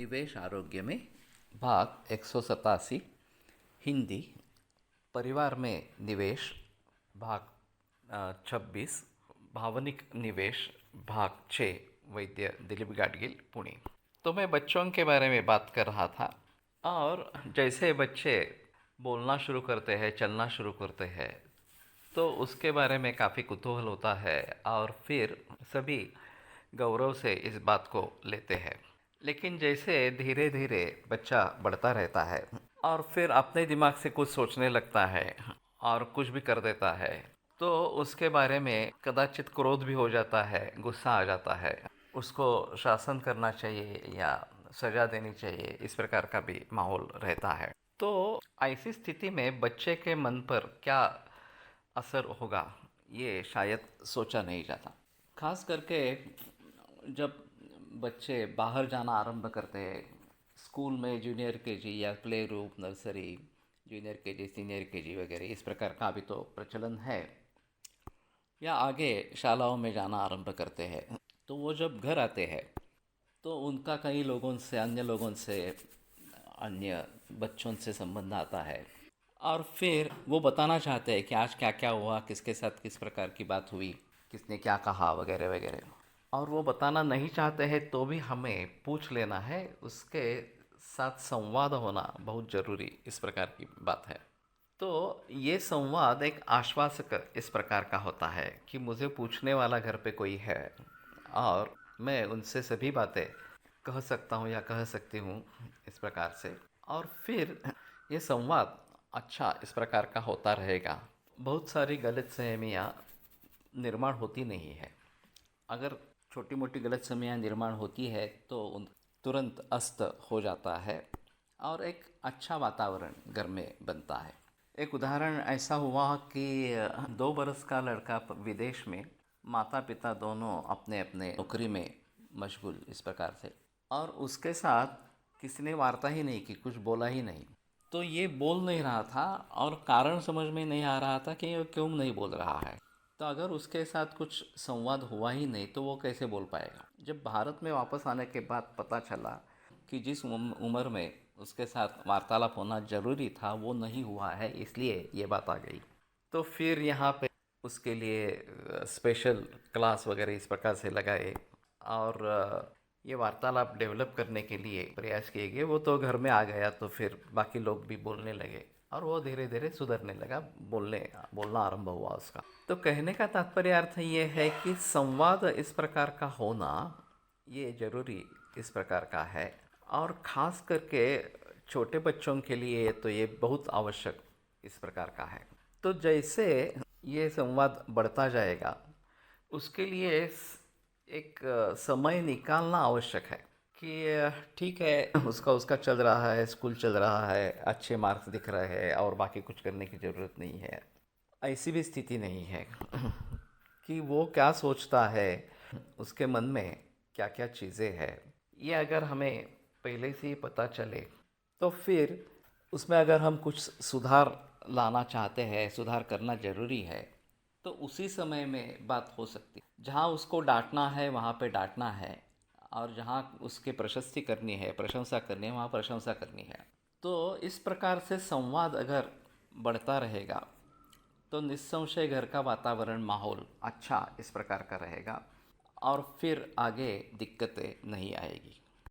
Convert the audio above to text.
निवेश आरोग्य में भाग 187 हिंदी परिवार में निवेश भाग 26 भावनिक निवेश भाग 6 वैद्य दिलीप गाडगिल पुणे। तो मैं बच्चों के बारे में बात कर रहा था और जैसे बच्चे बोलना शुरू करते हैं, चलना शुरू करते हैं, तो उसके बारे में काफ़ी कुतूहल होता है और फिर सभी गौरव से इस बात को लेते हैं। लेकिन जैसे धीरे धीरे बच्चा बढ़ता रहता है और फिर अपने दिमाग से कुछ सोचने लगता है और कुछ भी कर देता है, तो उसके बारे में कदाचित क्रोध भी हो जाता है, गुस्सा आ जाता है, उसको शासन करना चाहिए या सज़ा देनी चाहिए, इस प्रकार का भी माहौल रहता है। तो ऐसी स्थिति में बच्चे के मन पर क्या असर होगा, ये शायद सोचा नहीं जाता। खास करके जब बच्चे बाहर जाना आरंभ करते हैं, स्कूल में जूनियर केजी या play group, nursery, junior KG, senior KG वगैरह इस प्रकार का अभी तो प्रचलन है, या आगे शालाओं में जाना आरंभ करते हैं, तो वो जब घर आते हैं तो उनका कई लोगों से, अन्य लोगों से, अन्य बच्चों से संबंध आता है और फिर वो बताना चाहते हैं कि आज क्या क्या हुआ, किसके साथ किस प्रकार की बात हुई, किसने क्या कहा वगैरह वगैरह। और वो बताना नहीं चाहते हैं तो भी हमें पूछ लेना है, उसके साथ संवाद होना बहुत ज़रूरी, इस प्रकार की बात है। तो ये संवाद एक आश्वासक इस प्रकार का होता है कि मुझे पूछने वाला घर पे कोई है और मैं उनसे सभी बातें कह सकता हूँ या कह सकती हूँ, इस प्रकार से। और फिर ये संवाद अच्छा इस प्रकार का होता रहेगा। बहुत सारी गलतफहमियाँ निर्माण होती नहीं है। अगर छोटी मोटी गलतफहमियाँ निर्माण होती है तो उन तुरंत अस्त हो जाता है और एक अच्छा वातावरण घर में बनता है। एक उदाहरण ऐसा हुआ कि 2 बरस का लड़का विदेश में, माता पिता दोनों अपने अपने नौकरी में मशगूल इस प्रकार से, और उसके साथ किसी ने वार्ता ही नहीं की, कुछ बोला ही नहीं। तो ये बोल नहीं रहा था और कारण समझ में नहीं आ रहा था कि ये क्यों नहीं बोल रहा है। तो अगर उसके साथ कुछ संवाद हुआ ही नहीं तो वो कैसे बोल पाएगा। जब भारत में वापस आने के बाद पता चला कि जिस उम्र में उसके साथ वार्तालाप होना ज़रूरी था वो नहीं हुआ है, इसलिए ये बात आ गई। तो फिर यहाँ पे उसके लिए स्पेशल क्लास वगैरह इस प्रकार से लगाए और ये वार्तालाप डेवलप करने के लिए प्रयास किए गए। वो तो घर में आ गया तो फिर बाकी लोग भी बोलने लगे और वो धीरे धीरे सुधरने लगा, बोलना आरंभ हुआ उसका। तो कहने का तात्पर्य अर्थ ये है कि संवाद इस प्रकार का होना ये ज़रूरी इस प्रकार का है, और ख़ास करके छोटे बच्चों के लिए तो ये बहुत आवश्यक इस प्रकार का है। तो जैसे ये संवाद बढ़ता जाएगा उसके लिए एक समय निकालना आवश्यक है कि ठीक है, उसका उसका चल रहा है, स्कूल चल रहा है, अच्छे मार्क्स दिख रहे हैं और बाकी कुछ करने की ज़रूरत नहीं है। ऐसी भी स्थिति नहीं है कि वो क्या सोचता है, उसके मन में क्या क्या चीज़ें हैं, ये अगर हमें पहले से ही पता चले तो फिर उसमें अगर हम कुछ सुधार लाना चाहते हैं, सुधार करना ज़रूरी है, तो उसी समय में बात हो सकती है। जहाँ उसको डांटना है वहाँ पे डांटना है, और जहाँ उसके प्रशस्ति करनी है, प्रशंसा करनी है, वहाँ प्रशंसा करनी है। तो इस प्रकार से संवाद अगर बढ़ता रहेगा तो निस्संशय घर का वातावरण, माहौल अच्छा इस प्रकार का रहेगा और फिर आगे दिक्कतें नहीं आएगी।